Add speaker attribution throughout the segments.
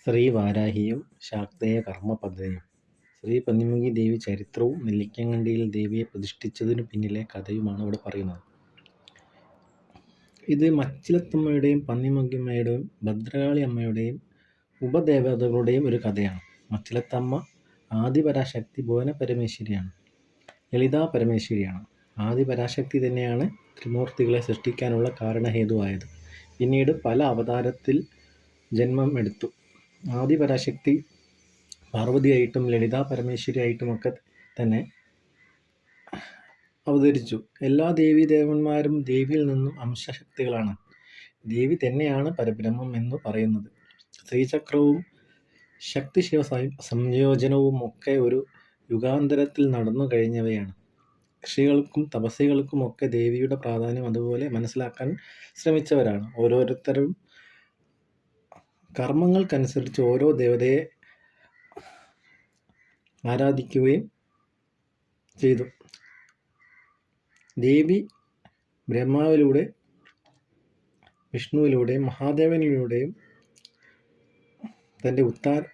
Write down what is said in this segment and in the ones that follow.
Speaker 1: ശ്രീ വാരാഹിയും ശാക്തേയ കർമ്മപദ്ധതിയും. ശ്രീ പന്നിമുഖി ദേവി ചരിത്രവും നെല്ലിക്കങ്കണ്ടിയിൽ ദേവിയെ പ്രതിഷ്ഠിച്ചതിനു പിന്നിലെ കഥയുമാണ് ഇവിടെ പറയുന്നത്. ഇത് മച്ചിലത്തമ്മയുടെയും പന്നിമുഖിയമ്മയുടെയും ഭദ്രകാളി അമ്മയുടെയും ഉപദേവതകളുടെയും ഒരു കഥയാണ്. മച്ചിലത്തമ്മ ആദിപരാശക്തി ഭുവന പരമേശ്വരിയാണ്, ലളിതാ പരമേശ്വരിയാണ്. ആദിപരാശക്തി തന്നെയാണ് ത്രിമൂർത്തികളെ സൃഷ്ടിക്കാനുള്ള കാരണഹേതുവായത്. പിന്നീട് പല അവതാരത്തിൽ ജന്മം എടുത്തു. ആദിപരാശക്തി പാർവതിയായിട്ടും ലളിതാ പരമേശ്വരിയായിട്ടുമൊക്കെ തന്നെ അവതരിച്ചു. എല്ലാ ദേവീദേവന്മാരും ദേവിയിൽ നിന്നും അംശശക്തികളാണ്. ദേവി തന്നെയാണ് പരബ്രഹ്മം എന്ന് പറയുന്നത്. ശ്രീചക്രവും ശക്തിശിവ സംയോജനവും ഒക്കെ ഒരു യുഗാന്തരത്തിൽ നടന്നു കഴിഞ്ഞവയാണ്. ഋഷികൾക്കും തപസ്വികൾക്കുമൊക്കെ ദേവിയുടെ പ്രാധാന്യം അതുപോലെ മനസ്സിലാക്കാൻ ശ്രമിച്ചവരാണ്. ഓരോരുത്തരും കർമ്മങ്ങൾക്കനുസരിച്ച് ഓരോ ദേവതയെ ആരാധിക്കുകയും ചെയ്തു. ദേവി ബ്രഹ്മാവിലൂടെ, വിഷ്ണുവിലൂടെയും മഹാദേവനിലൂടെയും തൻ്റെ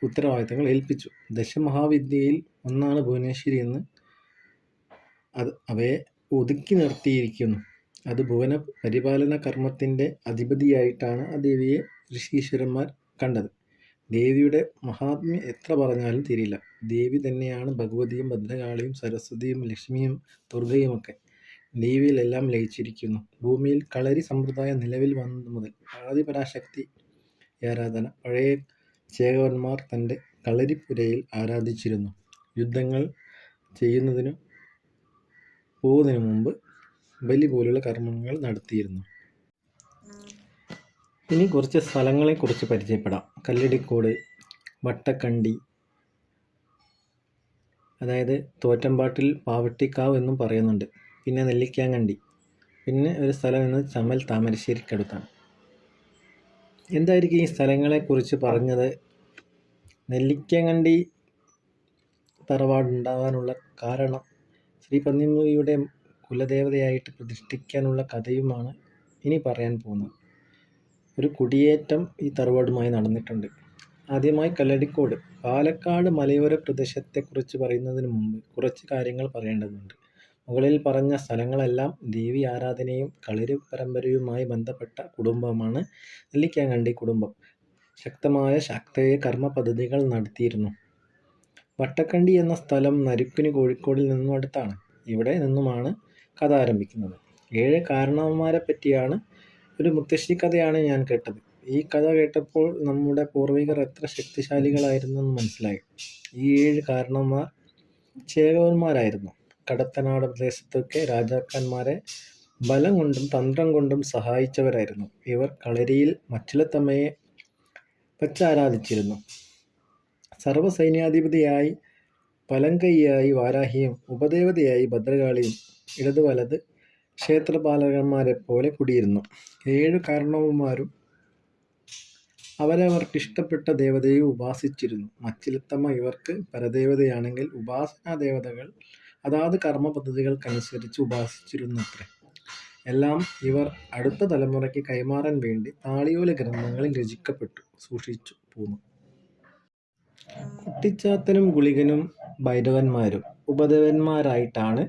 Speaker 1: ഉത്തരവാദിത്തങ്ങൾ ഏൽപ്പിച്ചു. ദശമഹാവിദ്യയിൽ ഒന്നാണ് ഭുവനേശ്വരി എന്ന് അവയെ ഒതുക്കി നിർത്തിയിരിക്കുന്നു. അത് ഭുവന പരിപാലന കർമ്മത്തിൻ്റെ അധിപതിയായിട്ടാണ് ആ ദേവിയെ ഋഷീശ്വരന്മാർ കണ്ടത്. ദേവിയുടെ മഹാത്മ്യം എത്ര പറഞ്ഞാലും തീരില്ല. ദേവി തന്നെയാണ് ഭഗവതിയും ഭദ്രകാളിയും സരസ്വതിയും ലക്ഷ്മിയും ദുർഗയുമൊക്കെ. ദേവിയിലെല്ലാം ലയിച്ചിരിക്കുന്നു. ഭൂമിയിൽ കളരി സമ്പ്രദായം നിലവിൽ വന്നത് മുതൽ ആദിപരാശക്തി ആരാധന പഴയ ചേകവന്മാർ തൻ്റെ കളരിപ്പുരയിൽ ആരാധിച്ചിരുന്നു. യുദ്ധങ്ങൾ പോകുന്നതിനു മുമ്പ് ബലി പോലുള്ള കർമ്മങ്ങൾ നടത്തിയിരുന്നു. ഇനി കുറച്ച് സ്ഥലങ്ങളെക്കുറിച്ച് പരിചയപ്പെടാം. കല്ലടിക്കോട്, വട്ടക്കണ്ടി, അതായത് തോറ്റമ്പാട്ടിൽ പാവട്ടിക്കാവ് എന്നും പറയുന്നുണ്ട്. പിന്നെ നെല്ലിക്കാങ്കണ്ടി, പിന്നെ ഒരു സ്ഥലം എന്നത് ചമൽ താമരശ്ശേരിക്കടുത്താണ്. എന്തായിരിക്കും ഈ സ്ഥലങ്ങളെക്കുറിച്ച് പറഞ്ഞത്? നെല്ലിക്കാങ്കണ്ടി തറവാടുണ്ടാകാനുള്ള കാരണം ശ്രീ പന്നിമുഖിയുടെ കുലദേവതയായിട്ട് പ്രതിഷ്ഠിക്കാനുള്ള കഥയുമാണ് ഇനി പറയാൻ പോകുന്നത്. ഒരു കുടിയേറ്റം ഈ തറവാടുമായി നടന്നിട്ടുണ്ട്. ആദ്യമായി കല്ലടിക്കോട്. പാലക്കാട് മലയോര പ്രദേശത്തെക്കുറിച്ച് പറയുന്നതിന് മുമ്പ് കുറച്ച് കാര്യങ്ങൾ പറയേണ്ടതുണ്ട്. മുകളിൽ പറഞ്ഞ സ്ഥലങ്ങളെല്ലാം ദേവി ആരാധനയും കളരി പരമ്പരയുമായി ബന്ധപ്പെട്ട കുടുംബമാണ് നെല്ലിക്കാങ്കണ്ടി കുടുംബം. ശക്തമായ ശാക്തേയ കർമ്മ പദ്ധതികൾ നടത്തിയിരുന്നു. വട്ടക്കണ്ടി എന്ന സ്ഥലം നരുക്കിന് കോഴിക്കോടിൽ നിന്നും അടുത്താണ്. ഇവിടെ നിന്നുമാണ് കഥ ആരംഭിക്കുന്നത്. 7 കാരണവന്മാരെ പറ്റിയാണ് ഒരു മുത്തശ്ശി കഥയാണ് ഞാൻ കേട്ടത്. ഈ കഥ കേട്ടപ്പോൾ നമ്മുടെ പൂർവികർ എത്ര ശക്തിശാലികളായിരുന്നെന്ന് മനസ്സിലായി. ഈ 7 കാരണവന്മാർ ചേകവന്മാരായിരുന്നു. കടത്തനാട് പ്രദേശത്തൊക്കെ രാജാക്കന്മാരെ ബലം കൊണ്ടും തന്ത്രം കൊണ്ടും സഹായിച്ചവരായിരുന്നു. ഇവർ കളരിയിൽ മച്ചിലത്തമ്മയെ വച്ചാരാധിച്ചിരുന്നു. സർവ്വസൈന്യാധിപതിയായി പലങ്കയ്യായി വാരാഹിയും ഉപദേവതയായി ഭദ്രകാളിയും ഇടത് വലത് ക്ഷേത്രപാലകന്മാരെ പോലെ കുടിയിരുന്നു. 7 കാരണവന്മാരും അവരവർക്കിഷ്ടപ്പെട്ട ദേവതയെ ഉപാസിച്ചിരുന്നു. മച്ചിലത്തമ്മ ഇവർക്ക് പരദേവതയാണെങ്കിൽ ഉപാസനാ ദേവതകൾ അതാത് കർമ്മ പദ്ധതികൾക്കനുസരിച്ച് ഉപാസിച്ചിരുന്നത്രേ. എല്ലാം ഇവർ അടുത്ത തലമുറയ്ക്ക് കൈമാറാൻ വേണ്ടി താളിയോല ഗ്രന്ഥങ്ങളിൽ രചിക്കപ്പെട്ടു സൂക്ഷിച്ചു പോന്നു. കുട്ടിച്ചാത്തനും ഗുളികനും ഭൈരവന്മാരും ഉപദേവന്മാരായിട്ടാണ്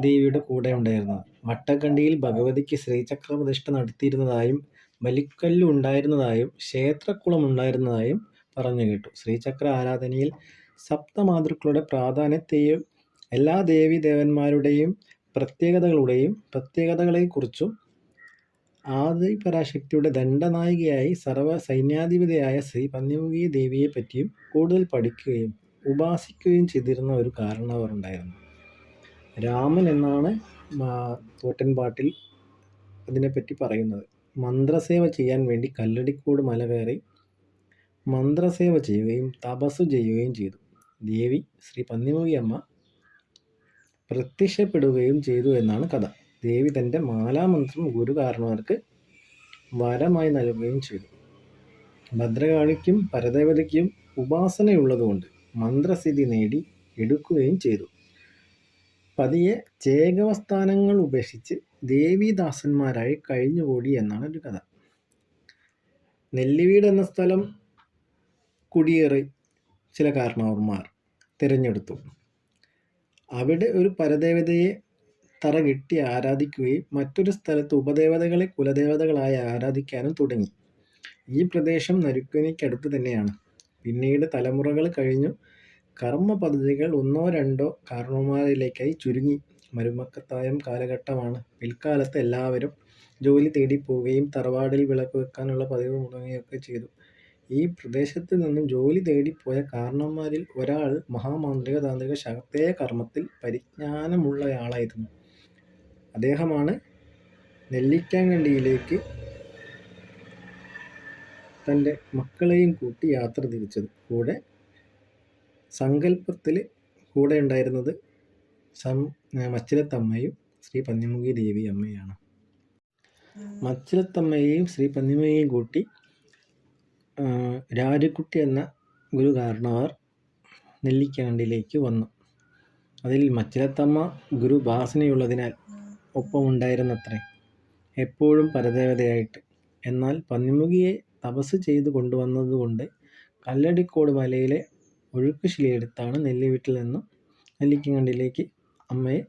Speaker 1: ദേവിയുടെ കൂടെ ഉണ്ടായിരുന്നത്. വട്ടക്കണ്ടിയിൽ ഭഗവതിക്ക് ശ്രീചക്ര പ്രതിഷ്ഠ നടത്തിയിരുന്നതായും ബലിക്കല്ല് ഉണ്ടായിരുന്നതായും ക്ഷേത്രക്കുളം ഉണ്ടായിരുന്നതായും പറഞ്ഞു കേട്ടു. ശ്രീചക്ര ആരാധനയിൽ സപ്തമാതൃക്കളുടെ പ്രാധാന്യത്തെയും എല്ലാ ദേവീദേവന്മാരുടെയും പ്രത്യേകതകളെക്കുറിച്ചും ആദിപരാശക്തിയുടെ ദണ്ഡനായികയായി സർവ്വ സൈന്യാധിപതിയായ ശ്രീ പന്നിമുഖി ദേവിയെ പറ്റിയും കൂടുതൽ പഠിക്കുകയും ഉപാസിക്കുകയും ചെയ്തിരുന്ന ഒരു കാരണവർ ഉണ്ടായിരുന്നു. രാമൻ എന്നാണ് തോറ്റൻപാട്ടിൽ അതിനെപ്പറ്റി പറയുന്നത്. മന്ത്രസേവ ചെയ്യാൻ വേണ്ടി കല്ലടിക്കോട് മല കയറി മന്ത്രസേവ ചെയ്യുകയും തപസ്സു ചെയ്യുകയും ചെയ്തു. ദേവി ശ്രീ പന്നിമുഖിയമ്മ പ്രത്യക്ഷപ്പെടുകയും ചെയ്തു എന്നാണ് കഥ. ദേവി തൻ്റെ മാലാമന്ത്രം ഗുരുകാരണവർക്ക് വരമായി നൽകുകയും ചെയ്തു. ഭദ്രകാളിക്കും പരദേവതയ്ക്കും ഉപാസനയുള്ളതുകൊണ്ട് മന്ത്രസിദ്ധി നേടി എടുക്കുകയും ചെയ്തു. പതിയെ ചേകവസ്ഥാനങ്ങൾ ഉപേക്ഷിച്ച് ദേവീദാസന്മാരായി കഴിഞ്ഞുകൂടി എന്നാണ് ഒരു കഥ. നെല്ലിവീട് എന്ന സ്ഥലം കുടിയേറി ചില കാരണവന്മാർ തിരഞ്ഞെടുത്തു. അവിടെ ഒരു പരദേവതയെ തറകെട്ടി ആരാധിക്കുകയും മറ്റൊരു സ്ഥലത്ത് ഉപദേവതകളെ കുലദേവതകളായി ആരാധിക്കാനും തുടങ്ങി. ഈ പ്രദേശം നരുക്കുനിക്കടുത്ത് തന്നെയാണ്. പിന്നീട് തലമുറകൾ കഴിഞ്ഞു കർമ്മ പദ്ധതികൾ ഒന്നോ രണ്ടോ കാരണവന്മാരിലേക്കായി ചുരുങ്ങി. മരുമക്കത്തായം കാലഘട്ടമാണ്. പിൽക്കാലത്ത് എല്ലാവരും ജോലി തേടിപ്പോവുകയും തറവാടിൽ വിളക്ക് വെക്കാനുള്ള പതിവ് മുടങ്ങുകയൊക്കെ ചെയ്തു. ഈ പ്രദേശത്ത് നിന്നും ജോലി തേടിപ്പോയ കാരണവന്മാരിൽ ഒരാൾ മഹാമാന്ത്രിക താന്ത്രിക ശക്തേയ കർമ്മത്തിൽ പരിജ്ഞാനമുള്ളയാളായിരുന്നു. അദ്ദേഹമാണ് നെല്ലിക്കാങ്കണ്ടിയിലേക്ക് തൻ്റെ മക്കളെയും കൂട്ടി യാത്ര തിരിച്ചത്. കൂടെ സങ്കല്പത്തിൽ കൂടെ ഉണ്ടായിരുന്നത് മച്ചിലത്തമ്മയും ശ്രീ പന്നിമുഖി ദേവി അമ്മയാണ്. മച്ചിലത്തമ്മയെയും ശ്രീ പന്നിമുഖിയെയും കൂട്ടി രാജുക്കുട്ടി എന്ന ഗുരു കാരണവർ നെല്ലിക്കാണ്ടിലേക്ക് വന്നു. അതിൽ മച്ചിലത്തമ്മ ഗുരു ഭാസനയുള്ളതിനാൽ ഒപ്പമുണ്ടായിരുന്നത്രേ, എപ്പോഴും പരദേവതയായിട്ട്. എന്നാൽ പന്നിമുഖിയെ തപസ് ചെയ്ത് കൊണ്ടുവന്നതുകൊണ്ട് കല്ലടിക്കോട് മലയിലെ ഒഴുക്കുശിലയെടുത്താണ് നെല്ലിവീട്ടിൽ നിന്നും നെല്ലിക്കാങ്കണ്ടിയിലേക്ക് അമ്മയെ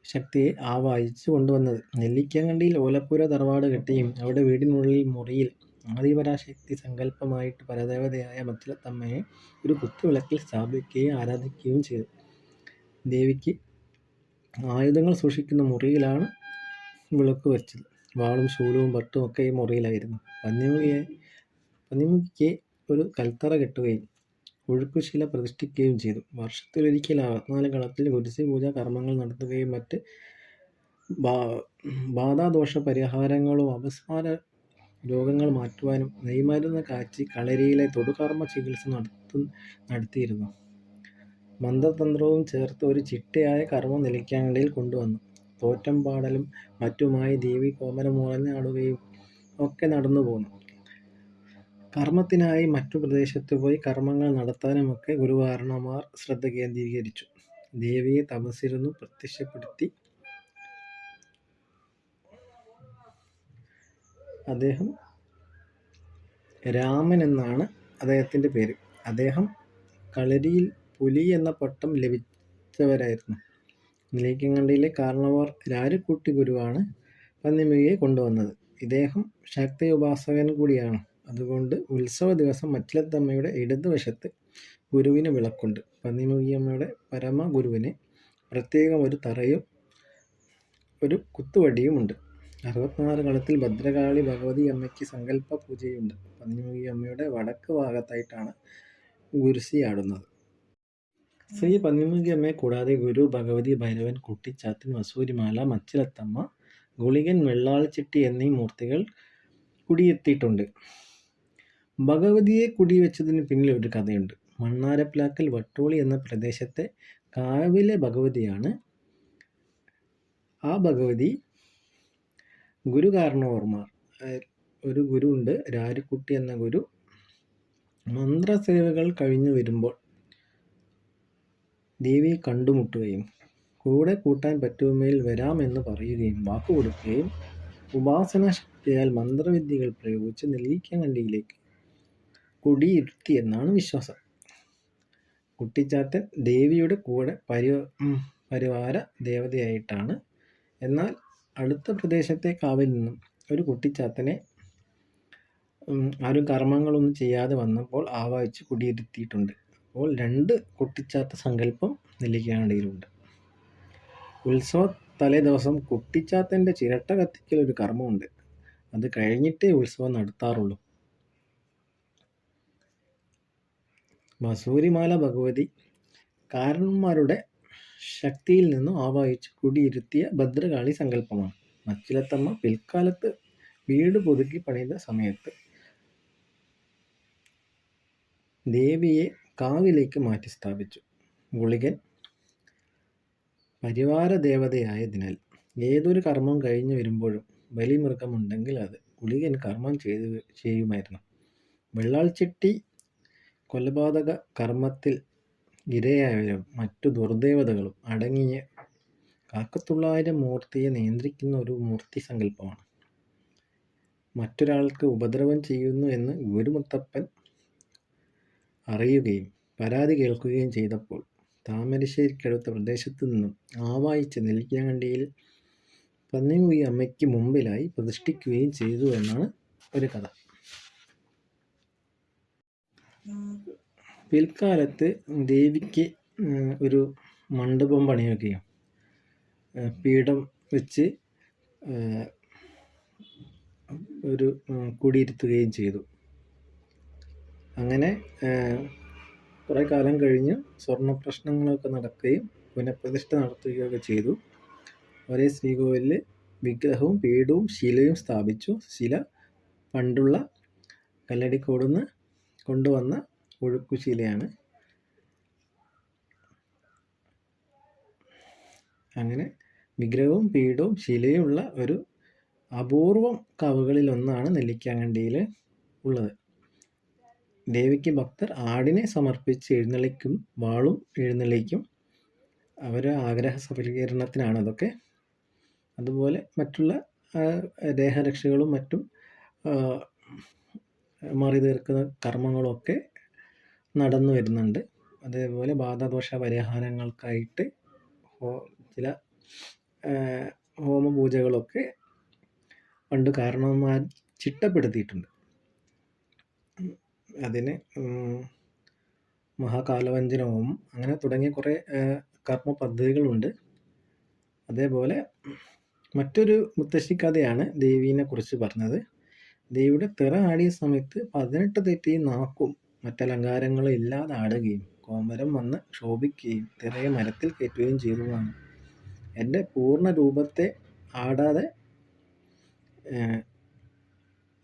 Speaker 1: ശക്തിയെ ആവാഹിച്ച് കൊണ്ടുവന്നത്. നെല്ലിക്കാങ്കണ്ടിയിൽ ഓലപ്പുര തറവാട് കെട്ടിയും അവിടെ വീടിനുള്ളിൽ മുറിയിൽ ആദിപരാശക്തി സങ്കല്പമായിട്ട് പരദേവതയായ മച്ചിലത്തമ്മയെ ഒരു കുത്തുവിളക്കിൽ സ്ഥാപിക്കുകയും ആരാധിക്കുകയും ചെയ്തു. ദേവിക്ക് ആയുധങ്ങൾ സൂക്ഷിക്കുന്ന മുറിയിലാണ് വിളക്ക് വെച്ചത്. വാളും ശൂലവും പട്ടും ഒക്കെ ഈ മുറിയിലായിരുന്നു. പന്നിമുഖിക്ക് ഒരു കൽത്തറ കെട്ടുകയും ഒഴുക്കുശില പ്രതിഷ്ഠിക്കുകയും ചെയ്തു. വർഷത്തിലൊരിക്കൽ 64 കളത്തിൽ കുരിശി പൂജ കർമ്മങ്ങൾ നടത്തുകയും മറ്റ് ബാധാദോഷ പരിഹാരങ്ങളും അപസ്മാര രോഗങ്ങൾ മാറ്റുവാനും നെയ്മരുന്ന് കാച്ചി കളരിയിലെ തൊടുകർമ്മ ചികിത്സ നടത്തിയിരുന്നു. മന്ത്രതന്ത്രവും ചേർത്ത് ഒരു ചിട്ടയായ കർമ്മം നെല്ലിക്കാങ്കണ്ടിയിൽ കൊണ്ടുവന്നു. തോറ്റം പാടലും മറ്റുമായി ദേവി കോമരം മുളഞ്ഞാടുകയും ഒക്കെ നടന്നു പോന്നു. കർമ്മത്തിനായി മറ്റു പ്രദേശത്ത് പോയി കർമ്മങ്ങൾ നടത്താനുമൊക്കെ ഗുരുകാരണവന്മാർ ശ്രദ്ധ കേന്ദ്രീകരിച്ചു. ദേവിയെ തപസ്സിരുന്നു പ്രത്യക്ഷപ്പെടുത്തി. അദ്ദേഹം രാമൻ എന്നാണ് അദ്ദേഹത്തിൻ്റെ പേര്. അദ്ദേഹം കളരിയിൽ പുലി എന്ന പട്ടം ലഭിച്ചവരായിരുന്നു. നെല്ലിക്കാങ്കണ്ടിയിലെ കാരണവർ രാജുക്കുട്ടി ഗുരുവാണ് പന്നിമുഖിയെ കൊണ്ടുവന്നത്. ഇദ്ദേഹം ശക്തയുപാസകൻ കൂടിയാണ്. അതുകൊണ്ട് ഉത്സവ ദിവസം മച്ചിലത്തമ്മയുടെ ഇടതുവശത്ത് ഗുരുവിന് വിളക്കുണ്ട്. പന്നിമുഖിയമ്മയുടെ പരമഗുരുവിന് പ്രത്യേകം ഒരു തറയും ഒരു കുത്തുവടിയുമുണ്ട്. 64 കളത്തിൽ ഭദ്രകാളി ഭഗവതി അമ്മയ്ക്ക് സങ്കല്പ പൂജയുണ്ട്. പന്നിമുഖിയമ്മയുടെ വടക്ക് ഭാഗത്തായിട്ടാണ് കുരിശിയാടുന്നത്. ശ്രീ പന്നിമുഖിയമ്മയെ കൂടാതെ ഗുരു, ഭഗവതി, ഭൈരവൻ, കുട്ടിച്ചാത്തൻ, വസൂരിമാല, മച്ചിലത്തമ്മ, ഗുളികൻ, വെള്ളാൾച്ചിട്ടി എന്നീ മൂർത്തികൾ കുടിയെത്തിയിട്ടുണ്ട്. ഭഗവതിയെ കുടിവെച്ചതിന് പിന്നിൽ ഒരു കഥയുണ്ട്. മണ്ണാരപ്ലാക്കൽ വട്ടോളി എന്ന പ്രദേശത്തെ കാവിലെ ഭഗവതിയാണ്. ആ ഭഗവതി ഗുരുകാരണവർമാർ, ഒരു ഗുരു ഉണ്ട്, രാജുക്കുട്ടി എന്ന ഗുരു, മന്ത്രസേവകൾ കഴിഞ്ഞു വരുമ്പോൾ ദേവിയെ കണ്ടുമുട്ടുകയും കൂടെ കൂട്ടാൻ പറ്റുമെങ്കിൽ വരാമെന്ന് പറയുകയും വാക്കുകൊടുക്കുകയും ഉപാസന ശക്തിയാൽ മന്ത്രവിദ്യകൾ പ്രയോഗിച്ച് നെല്ലിക്കാങ്കണ്ടിയിലേക്ക് കുടിയിരുത്തി എന്നാണ് വിശ്വാസം. കുട്ടിച്ചാത്തൻ ദേവിയുടെ കൂടെ പരിവാര ദേവതയായിട്ടാണ്. എന്നാൽ അടുത്ത പ്രദേശത്തെ കാവിൽ നിന്നും ഒരു കുട്ടിച്ചാത്തനെ ആരും കർമ്മങ്ങളൊന്നും ചെയ്യാതെ വന്നപ്പോൾ ആവാഹിച്ച് കുടിയിരുത്തിയിട്ടുണ്ട്. അപ്പോൾ 2 കുട്ടിച്ചാത്ത സങ്കല്പം നെല്ലിക്കാങ്കണ്ടിയിലുണ്ട്. ഉത്സവ തലേ ദിവസം കുട്ടിച്ചാത്തൻ്റെ ചിരട്ട കത്തിക്കൽ ഒരു കർമ്മമുണ്ട്. അത് കഴിഞ്ഞിട്ടേ ഉത്സവം നടത്താറുള്ളൂ. വസൂരിമാല ഭഗവതി കാരണന്മാരുടെ ശക്തിയിൽ നിന്നും ആവാഹിച്ച് കുടിയിരുത്തിയ ഭദ്രകാളി സങ്കല്പമാണ്. മച്ചിലത്തമ്മ പിൽക്കാലത്ത് വീട് പുതുക്കി പണിത സമയത്ത് ദേവിയെ കാവിലേക്ക് മാറ്റി സ്ഥാപിച്ചു. ഗുളികൻ പരിവാര ദേവതയായതിനാൽ ഏതൊരു കർമ്മം കഴിഞ്ഞു വരുമ്പോഴും ബലിമൃഗമുണ്ടെങ്കിൽ അത് ഗുളികൻ കർമ്മം ചെയ്യുമായിരുന്നു. വെള്ളാൾച്ചിട്ടി കൊലപാതക കർമ്മത്തിൽ ഇരയായവരും മറ്റു ദുർദേവതകളും അടങ്ങിയ കാക്കത്തുള്ളായിരം മൂർത്തിയെ നിയന്ത്രിക്കുന്ന ഒരു മൂർത്തി സങ്കല്പമാണ്. മറ്റൊരാൾക്ക് ഉപദ്രവം ചെയ്യുന്നു എന്ന് ഗുരുമുത്തപ്പൻ അറിയുകയും പരാതി കേൾക്കുകയും ചെയ്തപ്പോൾ താമരശ്ശേരിക്കടുത്ത പ്രദേശത്തു നിന്നും ആവായിച്ച് നെല്ലിക്കാങ്കണ്ടിയിൽ പന്നിമുഖി അമ്മയ്ക്ക് മുമ്പിലായി പ്രതിഷ്ഠിക്കുകയും ചെയ്തു എന്നാണ് ഒരു കഥ. പിൽക്കാലത്ത് ദേവിക്ക് ഒരു മണ്ഡപം പണിയുകയും പീഠം വെച്ച് ഒരു കുടിയിരുത്തുകയും ചെയ്തു. അങ്ങനെ കുറേ കാലം കഴിഞ്ഞ് സ്വർണ്ണ പ്രശ്നങ്ങളൊക്കെ നടക്കുകയും പുനഃപ്രതിഷ്ഠ നടത്തുകയൊക്കെ ചെയ്തു. ഒരേ ശ്രീകോവിലിൽ വിഗ്രഹവും പീഠവും ശിലയും സ്ഥാപിച്ചു. ശില പണ്ടുള്ള കല്ലടിക്കോടുന്ന് കൊണ്ടുവന്ന ഒഴുക്കുശിലയാണ്. അങ്ങനെ വിഗ്രഹവും പീഠവും ശിലയുള്ള ഒരു അപൂർവം കാവുകളിലൊന്നാണ് നെല്ലിക്കാങ്കണ്ടിയിൽ ഉള്ളത്. ദേവിക്ക് ഭക്തർ ആടിനെ സമർപ്പിച്ച് എഴുന്നള്ളിക്കും, വാളും എഴുന്നള്ളിക്കും. അവരുടെ ആഗ്രഹ സഫലീകരണത്തിനാണ് അതൊക്കെ. അതുപോലെ മറ്റുള്ള ദേഹരക്ഷകളും മറ്റും മാറി തീർക്കുന്ന കർമ്മങ്ങളൊക്കെ നടന്നു വരുന്നുണ്ട്. അതേപോലെ ബാധാദോഷ പരിഹാരങ്ങൾക്കായിട്ട് ചില ഹോമപൂജകളൊക്കെ പണ്ട് കാരണവന്മാർ ചിട്ടപ്പെടുത്തിയിട്ടുണ്ട്. അതിന് മഹാകാലവഞ്ചന ഹോമം അങ്ങനെ തുടങ്ങിയ കുറേ കർമ്മ പദ്ധതികളുണ്ട്. അതേപോലെ മറ്റൊരു മുത്തശ്ശിക്കഥയാണ് ദേവീനെ കുറിച്ച് പറഞ്ഞത്. ദേവിയുടെ തിറ ആടിയ സമയത്ത് 18 തെറ്റിയും നാക്കും മറ്റലങ്കാരങ്ങളും ഇല്ലാതെ ആടുകയും കോമരം വന്ന് ക്ഷോഭിക്കുകയും തിറയെ മരത്തിൽ കയറ്റുകയും ചെയ്തതാണ്. എൻ്റെ പൂർണ്ണ രൂപത്തെ ആടാതെ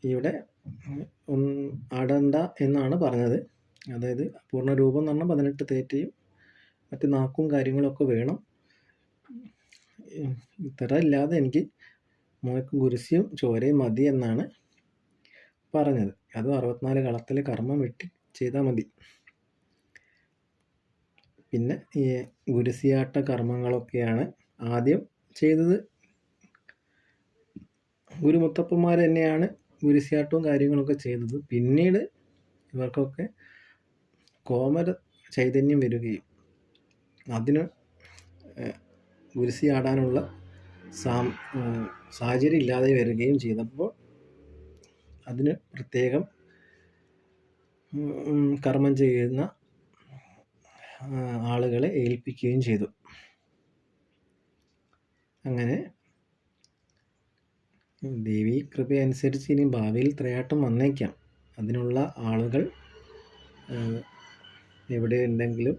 Speaker 1: ഇവിടെ ആടണ്ട എന്നാണ് പറഞ്ഞത്. അതായത് പൂർണ്ണ രൂപം എന്ന് പറഞ്ഞാൽ 18 തേറ്റയും മറ്റ് നാക്കും കാര്യങ്ങളൊക്കെ വേണം. തിറ ഇല്ലാതെ എനിക്ക് മോയ്ക്ക് ഗുരുസ്യം ചോരയും മതി എന്നാണ് പറഞ്ഞത്. അതും 64 കളത്തിലെ കർമ്മം വെട്ടി ചെയ്താൽ മതി. പിന്നെ ഈ ഗുരുസിയാട്ട കർമ്മങ്ങളൊക്കെയാണ് ആദ്യം ചെയ്തത്. ഗുരുമുത്തപ്പന്മാർ തന്നെയാണ് ഗുരുസിയാട്ടവും കാര്യങ്ങളൊക്കെ ചെയ്തത്. പിന്നീട് ഇവർക്കൊക്കെ കോമര ചൈതന്യം വരികയും അതിന് ഗുരുസിയാടാനുള്ള സാഹചര്യം ഇല്ലാതെ വരികയും ചെയ്തപ്പോൾ അതിന് പ്രത്യേകം കർമ്മം ചെയ്യുന്ന ആളുകളെ ഏൽപ്പിക്കുകയും ചെയ്തു. അങ്ങനെ ദേവി കൃപയനുസരിച്ച് ഇനി ഭാവിയിൽ ത്രയാട്ടം വന്നേക്കാം. അതിനുള്ള ആളുകൾ എവിടെ ഉണ്ടെങ്കിലും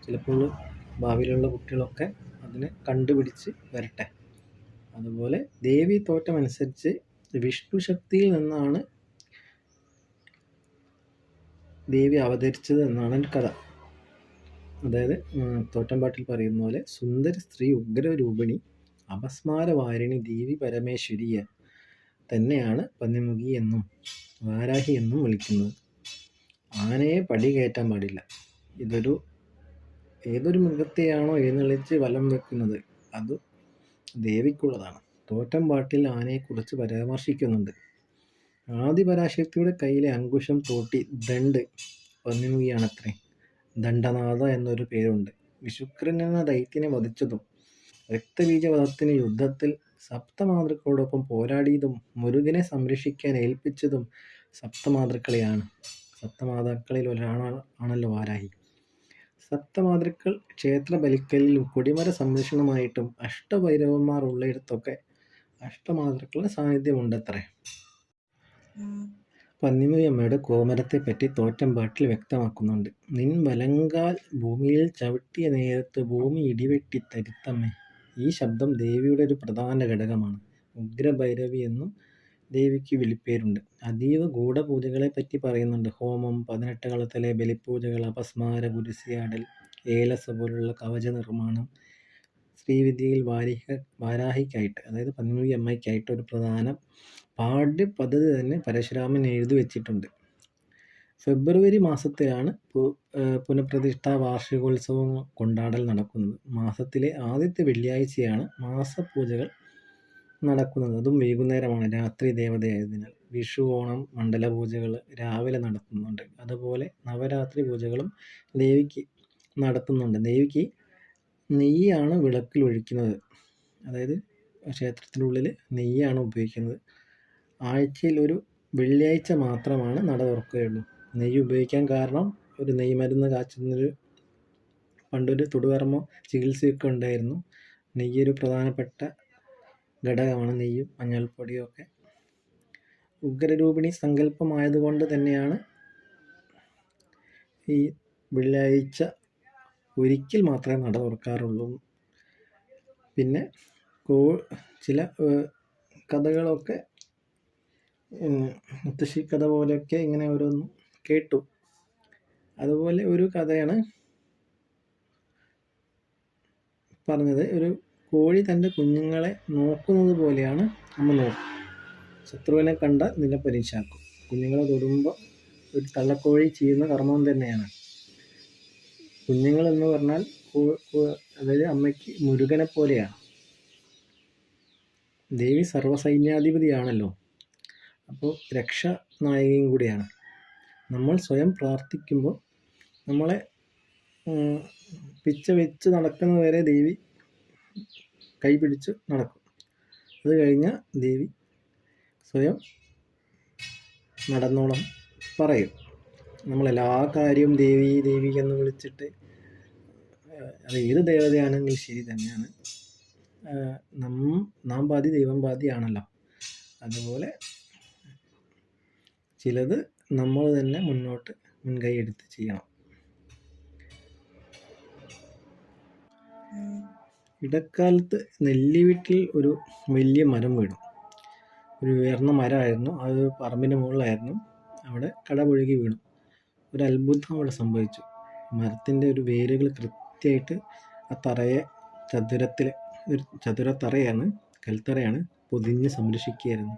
Speaker 1: ചിലപ്പോൾ ഭാവിയിലുള്ള കുട്ടികളൊക്കെ അതിനെ കണ്ടുപിടിച്ച് വരട്ടെ. അതുപോലെ ദേവി തോറ്റം അനുസരിച്ച് വിഷ്ണു ശക്തിയിൽ നിന്നാണ് ദേവി അവതരിച്ചത് എന്നാണ് കഥ. അതായത് തോറ്റംപാട്ടിൽ പറയുന്ന പോലെ സുന്ദര സ്ത്രീ ഉഗ്രരൂപിണി അപസ്മാരവാരിണി ദേവി പരമേശ്വരിയെ തന്നെയാണ് പന്നിമുഖി എന്നും വാരാഹി എന്നും വിളിക്കുന്നത്. ആനയെ പടി കയറ്റാൻ പാടില്ല. ഏതൊരു മൃഗത്തെയാണോ എഴുന്നള്ളിച്ച് വലം വെക്കുന്നത് അത് ദേവിക്കുള്ളതാണ്. തോറ്റംപാട്ടിൽ ആനയെക്കുറിച്ച് പരാമർശിക്കുന്നുണ്ട്. ആദിപരാശക്തിയുടെ കയ്യിലെ അങ്കുശം തോട്ടി ദണ്ഡ് പന്നിമുഖിയാണത്രേ. ദണ്ഡനാഥ എന്നൊരു പേരുണ്ട്. വിശുക്രൻ എന്ന ദൈത്യനെ വധിച്ചതും രക്തബീജവധത്തിന് യുദ്ധത്തിൽ സപ്തമാതൃക്കളോടൊപ്പം പോരാടിയതും മുരുകനെ സംരക്ഷിക്കാൻ ഏൽപ്പിച്ചതും സപ്തമാതൃക്കളെയാണ്. സപ്തമാതൃക്കളിൽ ഒരാളാണല്ലോ വാരാഹി. സപ്തമാതൃക്കൾ ക്ഷേത്ര ബലിക്കലിലും കൊടിമര സംരക്ഷണമായിട്ടും അഷ്ടഭൈരവന്മാർ ഉള്ളിടത്തൊക്കെ അഷ്ടമാതൃക്കളുടെ സാന്നിധ്യമുണ്ടത്രേ. പന്നിമുഖിയമ്മയുടെ കോമരത്തെപ്പറ്റി തോറ്റംപാട്ടിൽ വ്യക്തമാക്കുന്നുണ്ട്. നിൻ വലങ്കാൽ ഭൂമിയിൽ ചവിട്ടിയ നേരത്ത് ഭൂമി ഇടിവെട്ടി തരുത്തമ്മേ. ഈ ശബ്ദം ദേവിയുടെ ഒരു പ്രധാന ഘടകമാണ്. ഉഗ്രഭൈരവി എന്നും ദേവിക്ക് വിളിപ്പേരുണ്ട്. അതീവ ഗൂഢപൂജകളെപ്പറ്റി പറയുന്നുണ്ട്. ഹോമം, 18 കളത്തിലെ ബലിപൂജകൾ, അപസ്മാര, ഗുരുസിയാടൽ, ഏലസ പോലുള്ള കവച നിർമ്മാണം. ശ്രീവിദ്യയിൽ വാരാഹിക്കായിട്ട്, അതായത് പന്നിമുഖി അമ്മയ്ക്കായിട്ട് ഒരു പ്രധാന പാഠ്യപദ്ധതി തന്നെ പരശുരാമൻ എഴുതി വച്ചിട്ടുണ്ട്. ഫെബ്രുവരി മാസത്തിലാണ് പുനഃപ്രതിഷ്ഠാ വാർഷികോത്സവം കൊണ്ടാടൽ നടക്കുന്നത്. മാസത്തിലെ ആദ്യത്തെ വെള്ളിയാഴ്ചയാണ് മാസപൂജകൾ നടക്കുന്നത്. അതും വൈകുന്നേരമാണ്, രാത്രി ദേവതയായതിനാൽ. വിഷു, ഓണം, മണ്ഡല പൂജകൾ രാവിലെ നടത്തുന്നുണ്ട്. അതുപോലെ നവരാത്രി പൂജകളും ദേവിക്ക് നടത്തുന്നുണ്ട്. ദേവിക്ക് നെയ്യാണ് വിളക്കിൽ ഒഴിക്കുന്നത്. അതായത് ക്ഷേത്രത്തിനുള്ളിൽ നെയ്യാണ് ഉപയോഗിക്കുന്നത്. ആഴ്ചയിൽ ഒരു വെള്ളിയാഴ്ച മാത്രമാണ് നട തുറക്കുകയുള്ളൂ. നെയ്യ് ഉപയോഗിക്കാൻ കാരണം ഒരു നെയ്യ് മരുന്ന് കാച്ചുന്നൊരു പണ്ടൊരു തൊടുകർമ്മ ചികിത്സയൊക്കെ ഉണ്ടായിരുന്നു. നെയ്യ് ഒരു പ്രധാനപ്പെട്ട ഘടകമാണ്. നെയ്യും മഞ്ഞൾപ്പൊടിയും ഒക്കെ ഉഗ്രരൂപിണി സങ്കല്പമായതുകൊണ്ട് തന്നെയാണ് ഈ വെള്ളിയാഴ്ച ഒരിക്കൽ മാത്രമേ നട തുറക്കാറുള്ളൂ. പിന്നെ ചില കഥകളൊക്കെ മുത്തശ്ശി കഥ പോലെയൊക്കെ ഇങ്ങനെ ഓരോന്നും കേട്ടു. അതുപോലെ ഒരു കഥയാണ് പറഞ്ഞത്. ഒരു കോഴി തൻ്റെ കുഞ്ഞുങ്ങളെ നോക്കുന്നത് പോലെയാണ് അമ്മ നോക്കും. ശത്രുവിനെ കണ്ട നിലപരിശാക്കും. കുഞ്ഞുങ്ങളെ തൊടുമ്പോൾ ഒരു തള്ളക്കോഴി ചെയ്യുന്ന കർമ്മം തന്നെയാണ്. കുഞ്ഞുങ്ങൾ എന്ന് പറഞ്ഞാൽ അതായത് അമ്മയ്ക്ക് മുരുകനെ പോലെയാണ്. ദേവി സർവ്വസൈന്യാധിപതിയാണല്ലോ. അപ്പോൾ രക്ഷാനായികയും കൂടിയാണ്. നമ്മൾ സ്വയം പ്രാർത്ഥിക്കുമ്പോൾ നമ്മളെ പിച്ച വെച്ച് നടക്കുന്നവരെ ദേവി കൈപിടിച്ച് നടക്കും. അത് കഴിഞ്ഞാൽ ദേവി സ്വയം നടന്നോളം പറയും. നമ്മളെല്ലാ കാര്യവും ദേവി ദേവി എന്ന് വിളിച്ചിട്ട്, അത് ഏത് ദേവതയാണെങ്കിലും ശരി തന്നെയാണ്. നാം പാതി ദൈവം പാതി ആണല്ലോ. അതുപോലെ ചിലത് നമ്മൾ തന്നെ മുൻകൈ എടുത്ത് ചെയ്യണം. ഇടക്കാലത്ത് നെല്ലിവീട്ടിൽ ഒരു വലിയ മരം വീണു. ഒരു ഉയർന്ന മരമായിരുന്നു. അത് പറമ്പിൻ്റെ മുകളിലായിരുന്നു. അവിടെ കടപുഴകി വീണു. ഒരു അത്ഭുതം അവിടെ സംഭവിച്ചു. മരത്തിൻ്റെ ഒരു വേരുകൾ കൃത്യമായിട്ട് ആ തറയെ ഒരു ചതുരത്തറയാണ്, കൽത്തറയാണ്, പൊതിഞ്ഞ് സംരക്ഷിക്കുകയായിരുന്നു.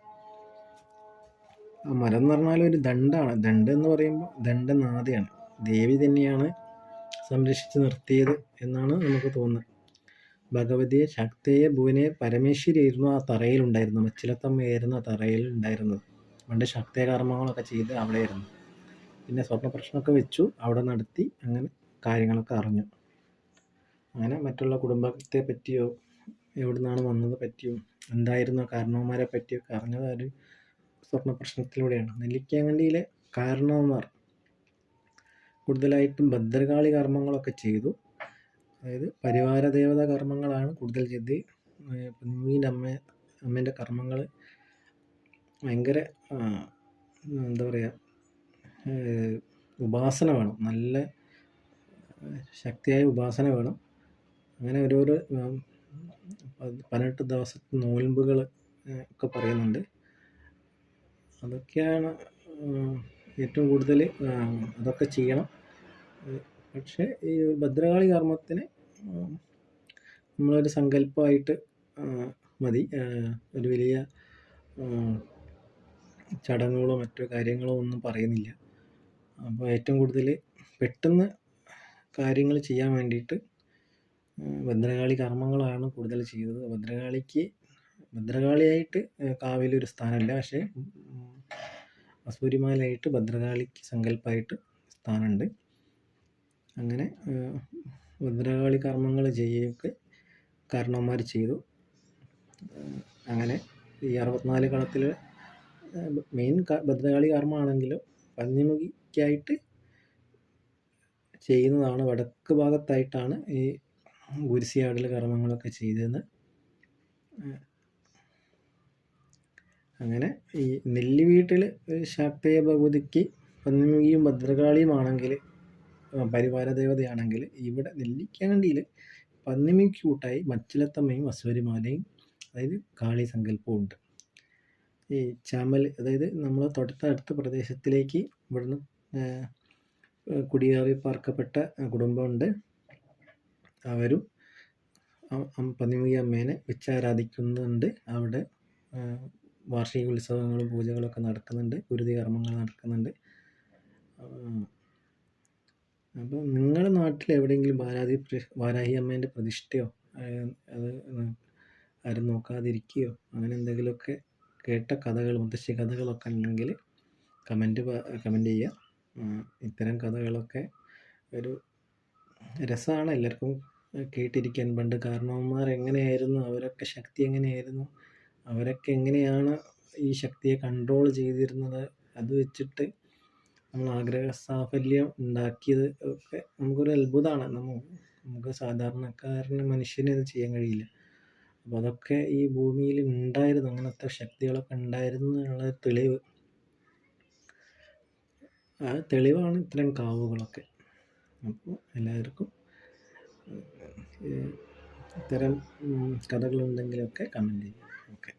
Speaker 1: ആ മരം എന്ന് പറഞ്ഞാൽ ഒരു ദണ്ഡാണ്. ദണ്ഡ് എന്ന് പറയുമ്പോൾ ദണ്ഡനാഥയാണ്. ദേവി തന്നെയാണ് സംരക്ഷിച്ച് നിർത്തിയത് എന്നാണ് നമുക്ക് തോന്നുന്നത്. ഭഗവതിയെ, ശക്തയെ, ഭുവനെ, പരമേശ്വരിയായിരുന്നു ആ തറയിലുണ്ടായിരുന്നു. മച്ചിലത്തമ്മയായിരുന്നു ആ തറയിൽ ഉണ്ടായിരുന്നത്. പണ്ട് ശക്തയ കർമ്മങ്ങളൊക്കെ ചെയ്ത് അവിടെയായിരുന്നു. പിന്നെ സ്വർണ്ണ പ്രശ്നമൊക്കെ വെച്ചു, അവിടെ നടത്തി. അങ്ങനെ കാര്യങ്ങളൊക്കെ അറിഞ്ഞു. അങ്ങനെ മറ്റുള്ള കുടുംബത്തെ പറ്റിയോ എവിടെ നിന്നാണ് വന്നത് പറ്റിയോ എന്തായിരുന്നു കാരണവന്മാരെ പറ്റിയൊക്കെ അറിഞ്ഞത് ഒരു സ്വർണ്ണ പ്രശ്നത്തിലൂടെയാണ്. നെല്ലിക്കാങ്കണ്ടിയിലെ കാരണവന്മാർ കൂടുതലായിട്ടും ഭദ്രകാളി കർമ്മങ്ങളൊക്കെ ചെയ്തു. അതായത് പരിവാര ദേവത കർമ്മങ്ങളാണ് കൂടുതൽ ചെയ്ത്. പൊന്മുടിയുടെ അമ്മേൻ്റെ കർമ്മങ്ങൾ ഭയങ്കര എന്താ പറയുക, ഉപാസന വേണം, നല്ല ശക്തിയായ ഉപാസന വേണം. അങ്ങനെ ഓരോരോ 18 ദിവസത്തെ നോയമ്പുകൾ ഒക്കെ പറയുന്നുണ്ട്. അതൊക്കെയാണ് ഏറ്റവും കൂടുതൽ, അതൊക്കെ ചെയ്യണം. പക്ഷേ ഈ ഭദ്രകാളി കർമ്മത്തിന് നമ്മളൊരു സങ്കല്പമായിട്ട് മതി. ഒരു വലിയ ചടങ്ങുകളോ മറ്റോ കാര്യങ്ങളോ ഒന്നും പറയുന്നില്ല. അപ്പോൾ ഏറ്റവും കൂടുതൽ പെട്ടെന്ന് കാര്യങ്ങൾ ചെയ്യാൻ വേണ്ടിയിട്ട് ഭദ്രകാളി കർമ്മങ്ങളാണ് കൂടുതൽ ചെയ്തത്. ഭദ്രകാളിയായിട്ട് കാവിലൊരു സ്ഥാനമില്ല. പക്ഷേ വസൂരിമാലായിട്ട് ഭദ്രകാളിക്ക് സങ്കല്പമായിട്ട് സ്ഥാനമുണ്ട്. അങ്ങനെ ഭദ്രകാളി കർമ്മങ്ങൾ ചെയ്യുകയൊക്കെ കാരണവന്മാർ ചെയ്തു. അങ്ങനെ ഈ 64 കളത്തിൽ മെയിൻ ഭദ്രകാളി കർമ്മമാണെങ്കിലും പന്നിമുഖിക്കായിട്ട് ചെയ്യുന്നതാണ്. വടക്ക് ഭാഗത്തായിട്ടാണ് ഈ കുരിശിയാടൽ കർമ്മങ്ങളൊക്കെ ചെയ്തത്. അങ്ങനെ ഈ നെല്ലിവീട്ടിൽ ശാക്തേയ ഭഗവതിക്ക് പന്നിമുഖിയും ഭദ്രകാളിയുമാണെങ്കിൽ, പരിവാര ദേവതയാണെങ്കിൽ, ഇവിടെ നെല്ലിക്കാങ്കണ്ടിയിൽ പന്നിമുഖിക്ക് കൂട്ടായി മച്ചിലത്തമ്മയും വസൂരിമാലയും, അതായത് കാളി സങ്കല്പവും ഉണ്ട്. ഈ ചാമൽ, അതായത് നമ്മൾ തൊട്ടടുത്ത പ്രദേശത്തിലേക്ക് ഇവിടുന്ന് കുടിയേറി പാർക്കപ്പെട്ട കുടുംബമുണ്ട്. അവരും പന്നിമുഖി അമ്മേനെ വെച്ചാരാധിക്കുന്നുണ്ട്. അവിടെ വാർഷിക ഉത്സവങ്ങളും പൂജകളൊക്കെ നടക്കുന്നുണ്ട്. ഗുരുതി കർമ്മങ്ങൾ നടക്കുന്നുണ്ട്. അപ്പോൾ നിങ്ങളുടെ നാട്ടിൽ എവിടെയെങ്കിലും വാരാഹി അമ്മേൻ്റെ പ്രതിഷ്ഠയോ അത് ആരും നോക്കാതിരിക്കുകയോ അങ്ങനെ എന്തെങ്കിലുമൊക്കെ കേട്ട കഥകൾ, മുത്തശ്ശി കഥകളൊക്കെ ഉണ്ടെങ്കിൽ കമൻറ്റ് ചെയ്യുക. ഇത്തരം കഥകളൊക്കെ ഒരു രസമാണ് എല്ലാവർക്കും കേട്ടിരിക്കാൻ. പണ്ട് കാരണവന്മാർ എങ്ങനെയായിരുന്നു, അവരൊക്കെ ശക്തി എങ്ങനെയായിരുന്നു, അവരൊക്കെ എങ്ങനെയാണ് ഈ ശക്തിയെ കൺട്രോൾ ചെയ്തിരുന്നത്, അത് വെച്ചിട്ട് നമ്മൾ ആഗ്രഹ സാഫല്യം ഉണ്ടാക്കിയത് ഒക്കെ നമുക്കൊരു അത്ഭുതമാണ്. നമുക്ക് സാധാരണക്കാരന് മനുഷ്യന് ഇത് ചെയ്യാൻ കഴിയില്ല. അപ്പോൾ അതൊക്കെ ഈ ഭൂമിയിൽ ഉണ്ടായിരുന്നു, അങ്ങനത്തെ ശക്തികളൊക്കെ ഉണ്ടായിരുന്നു എന്നുള്ള തെളിവ്, ആ തെളിവാണ് ഇത്തരം കാവുകളൊക്കെ. അപ്പോൾ എല്ലാവർക്കും ഇത്തരം കഥകളുണ്ടെങ്കിലൊക്കെ കമൻറ്റ് ചെയ്യാം. ഓക്കെ.